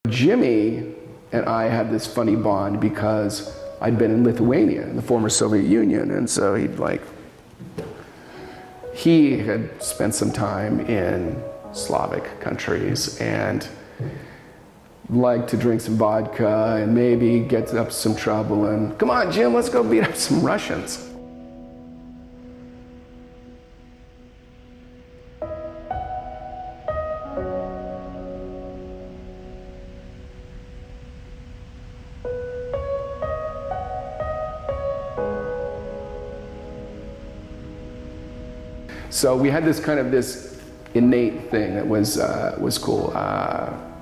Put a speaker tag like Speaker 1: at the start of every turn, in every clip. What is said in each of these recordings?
Speaker 1: Jimmy and I had this funny bond because I'd been in Lithuania, in the former Soviet Union, and so he had spent some time in Slavic countries and liked to drink some vodka and maybe get up some trouble and, come on, Jim, let's go beat up some Russians. So we had this kind of this innate thing that was cool.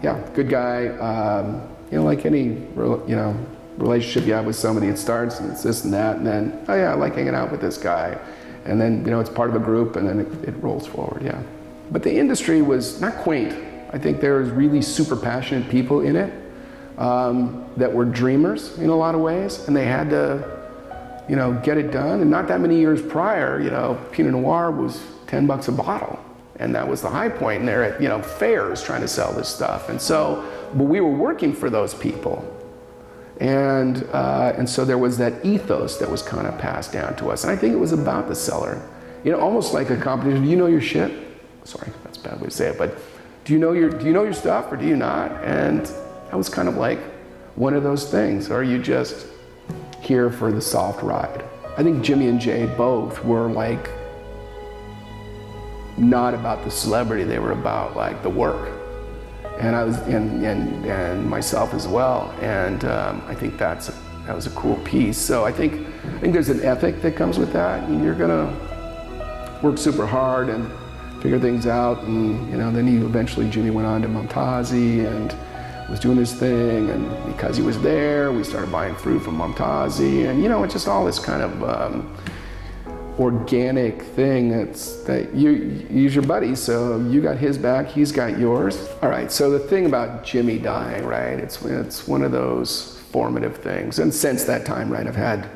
Speaker 1: Yeah, good guy. Like any relationship you have with somebody, it starts and it's this and that, and then oh yeah, I like hanging out with this guy, and then it's part of a group, and then it rolls forward. Yeah, but the industry was not quaint. I think there was really super passionate people in it that were dreamers in a lot of ways, and they had to get it done. And not that many years prior, Pinot Noir was $10 a bottle. And that was the high point. And they're at, fairs trying to sell this stuff. And so, but we were working for those people. And so there was that ethos that was kind of passed down to us. And I think it was about the cellar. Almost like a competition. Do you know your shit? Sorry, that's a bad way to say it, but do you know your stuff or do you not? And that was kind of like one of those things. Or are you just here for the soft ride? I think Jimmy and Jay both were like not about the celebrity, they were about like the work. And I was and myself as well. And I think that was a cool piece. So I think there's an ethic that comes with that. And you're gonna work super hard and figure things out. And then eventually Jimmy went on to Momtazi and was doing his thing, and because he was there, we started buying fruit from Momtazi, and it's just all this kind of organic thing that you use your buddy, so you got his back, he's got yours. All right, so the thing about Jimmy dying, right, it's one of those formative things, and since that time, right, I've had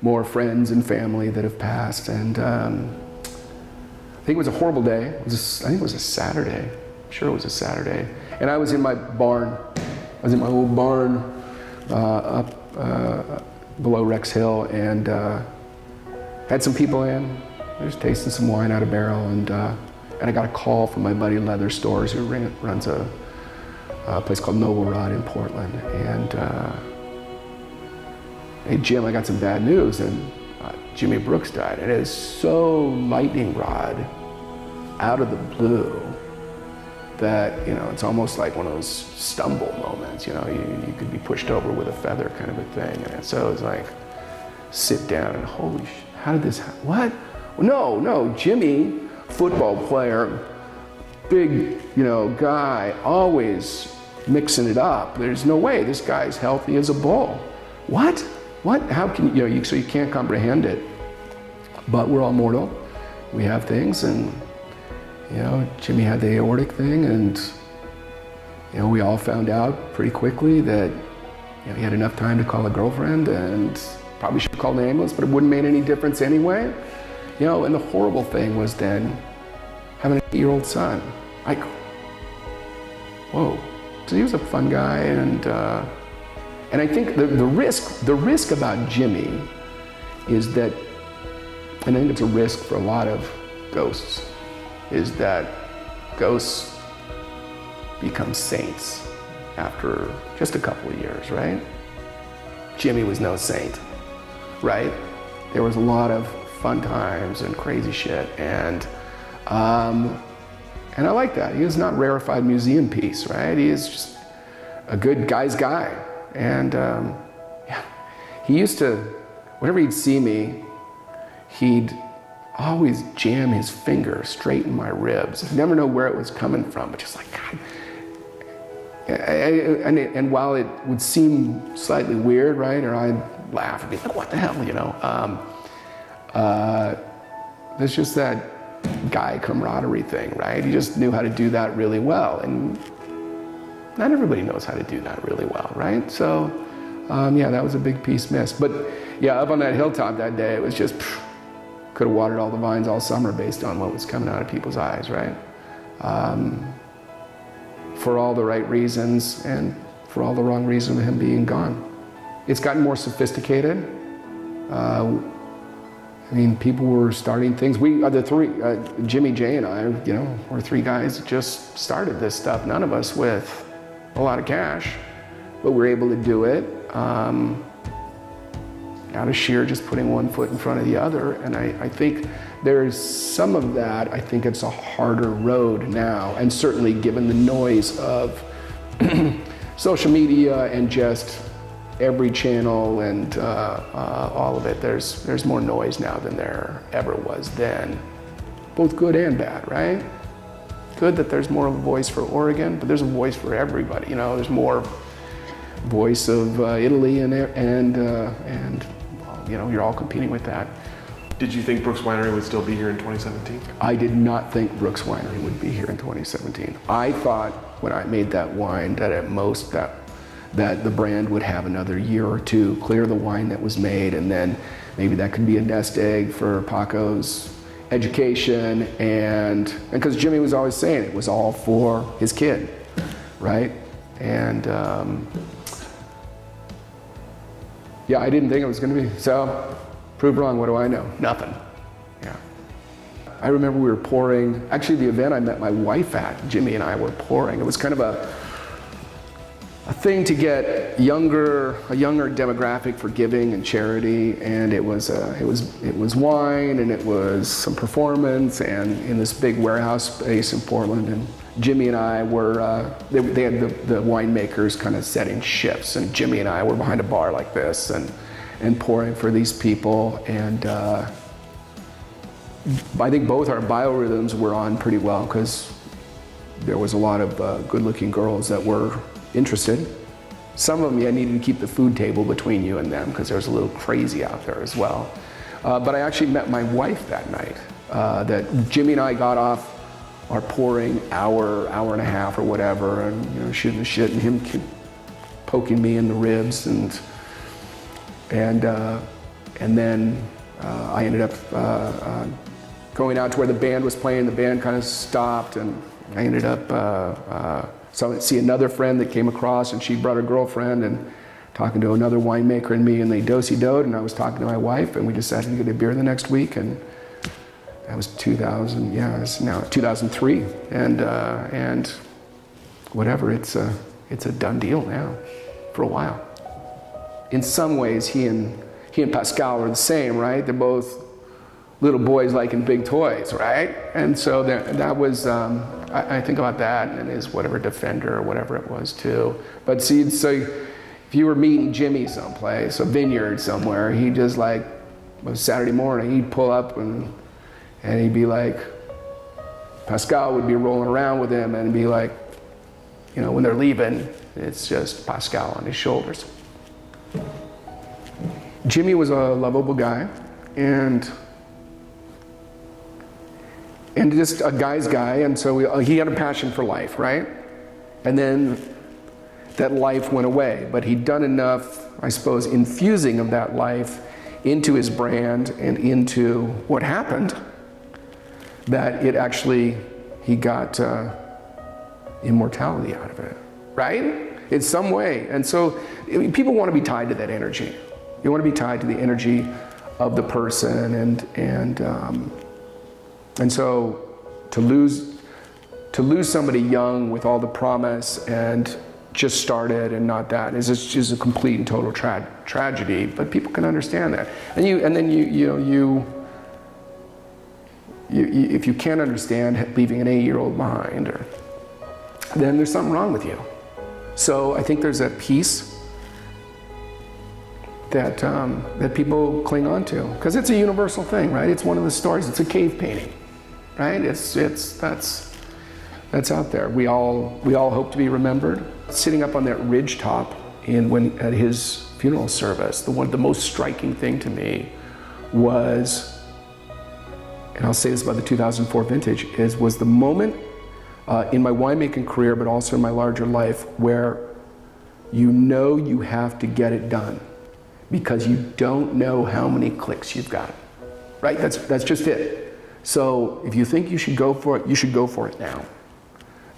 Speaker 1: more friends and family that have passed, and I think it was a horrible day. I think it was a Saturday. I'm sure it was a Saturday. And I was in my barn. I was in my old barn up below Rex Hill, and had some people in. I was tasting some wine out of barrel, and I got a call from my buddy Leather Stores, who runs a place called Noble Rod in Portland. And hey Jim, I got some bad news, and Jimi Brooks died. And it is so lightning rod out of the blue that it's almost like one of those stumble moments. You could be pushed over with a feather, kind of a thing. And so it's like, sit down and holy shit, how did this happen? What? No, Jimmy, football player, big guy, always mixing it up. There's no way this guy's healthy as a bull. What? How can so you can't comprehend it. But we're all mortal. We have things, and Jimmy had the aortic thing, and we all found out pretty quickly that he had enough time to call a girlfriend, and probably should have called an ambulance, but it wouldn't make any difference anyway. And the horrible thing was then having an 8-year-old son. Like, whoa. So he was a fun guy, and I think the risk about Jimmy is that, and I think it's a risk for a lot of ghosts, is that ghosts become saints after just a couple of years, right? Jimmy was no saint, right? There was a lot of fun times and crazy shit, and I like that. He was not rarefied museum piece, right? He is just a good guy's guy, and yeah, he used to, whenever he'd see me, he'd always jam his finger straight in my ribs. I never know where it was coming from, but just like, God. And while it would seem slightly weird, right, or I'd laugh and be like, what the hell, there's just that guy camaraderie thing, right? He just knew how to do that really well, and not everybody knows how to do that really well, right? So, yeah, that was a big piece missed. But yeah, up on that hilltop that day, it was just, could have watered all the vines all summer based on what was coming out of people's eyes, right? For all the right reasons, and for all the wrong reason of him being gone. It's gotten more sophisticated. I mean, people were starting things. We, the three, Jimmy, Jay, and I, you know, we're three guys that just started this stuff. None of us with a lot of cash, but we're able to do it out of sheer just putting one foot in front of the other. And I think there's some of that. I think it's a harder road now, and certainly given the noise of social media and just every channel and all of it, there's more noise now than there ever was then. Both good and bad, right? Good that there's more of a voice for Oregon, but there's a voice for everybody. You know, there's more voice of Italy and you know, you're all competing with that.
Speaker 2: Did you think Brooks Winery would still be here in 2017?
Speaker 1: I did not think Brooks Winery would be here in 2017. I thought when I made that wine that at most that the brand would have another year or two, clear the wine that was made, and then maybe that could be a nest egg for Paco's education, and because Jimmy was always saying it was all for his kid, right? And yeah, I didn't think it was going to be. So, proved wrong. What do I know? Nothing. Yeah. I remember we were pouring. Actually, the event I met my wife at, Jimmy and I were pouring. It was kind of a thing to get a younger demographic for giving and charity, and it was wine, and it was some performance, and in this big warehouse space in Portland. And Jimmy and I were they had the winemakers kind of setting shifts, and Jimmy and I were behind a bar like this and pouring for these people, and I think both our biorhythms were on pretty well because there was a lot of good-looking girls that were interested. Some of them, I needed to keep the food table between you and them because there was a little crazy out there as well. But I actually met my wife that night. That Jimmy and I got off our pouring hour and a half or whatever, and you know, shooting the shit, and him poking me in the ribs, and then I ended up going out to where the band was playing. The band kind of stopped, and I ended up see another friend that came across, and she brought her girlfriend, and talking to another winemaker and me, and they do-si-doed, and I was talking to my wife, and we decided to get a beer the next week, and that was 2000, yeah, it's now 2003, and whatever, it's a done deal now, for a while. In some ways, he and Pascal are the same, right? They're both little boys liking big toys, right? And so that was, I think about that and his whatever Defender or whatever it was too. But see, so if you were meeting Jimmy someplace, a vineyard somewhere, he just like, it was Saturday morning, he'd pull up and he'd be like, Pascal would be rolling around with him and be like, you know, when they're leaving, it's just Pascal on his shoulders. Jimmy was a lovable guy, and just a guy's guy, and so he had a passion for life, right? And then that life went away, but he'd done enough, I suppose, infusing of that life into his brand and into what happened, that it actually, he got immortality out of it, right? In some way. And so people want to be tied to that energy. You want to be tied to the energy of the person, and so to lose somebody young with all the promise and just started and not that is a complete and total tragedy. But people can understand that, and then if you can't understand leaving an 8-year-old behind, then there's something wrong with you. So I think there's that piece that people cling on to, because it's a universal thing, right? It's one of the stories. It's a cave painting, right? That's out there. We all hope to be remembered. Sitting up on that ridge top at his funeral service, the most striking thing to me was, and I'll say this about the 2004 vintage, was the moment in my winemaking career, but also in my larger life, where you know you have to get it done because you don't know how many clicks you've got, right? That's just it. So if you think you should go for it, you should go for it now,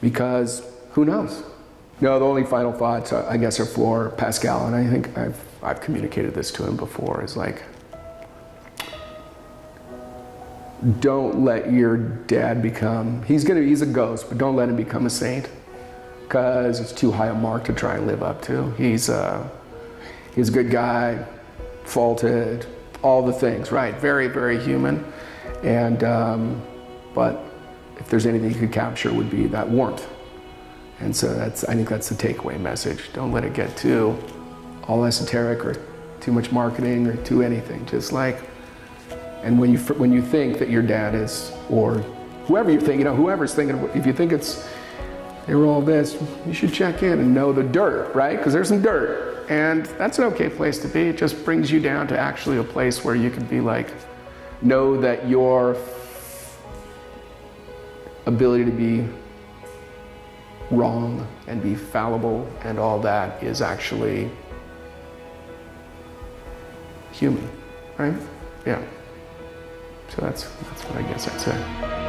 Speaker 1: because who knows? No, the only final thoughts, I guess, are for Pascal, and I think I've communicated this to him before, is like, don't let your dad become, he's a ghost, but don't let him become a saint, because it's too high a mark to try and live up to. He's a good guy, faulted, all the things, right? Very, very human. And, but if there's anything you could capture, would be that warmth. And so I think that's the takeaway message. Don't let it get too all esoteric or too much marketing or too anything. Just like, and when you think that your dad is, or whoever you think, whoever's thinking, if you think they were all this, you should check in and know the dirt, right? Because there's some dirt, and that's an okay place to be. It just brings you down to actually a place where you can be like, know that your ability to be wrong and be fallible and all that is actually human, right? Yeah. So that's what I guess I'd say.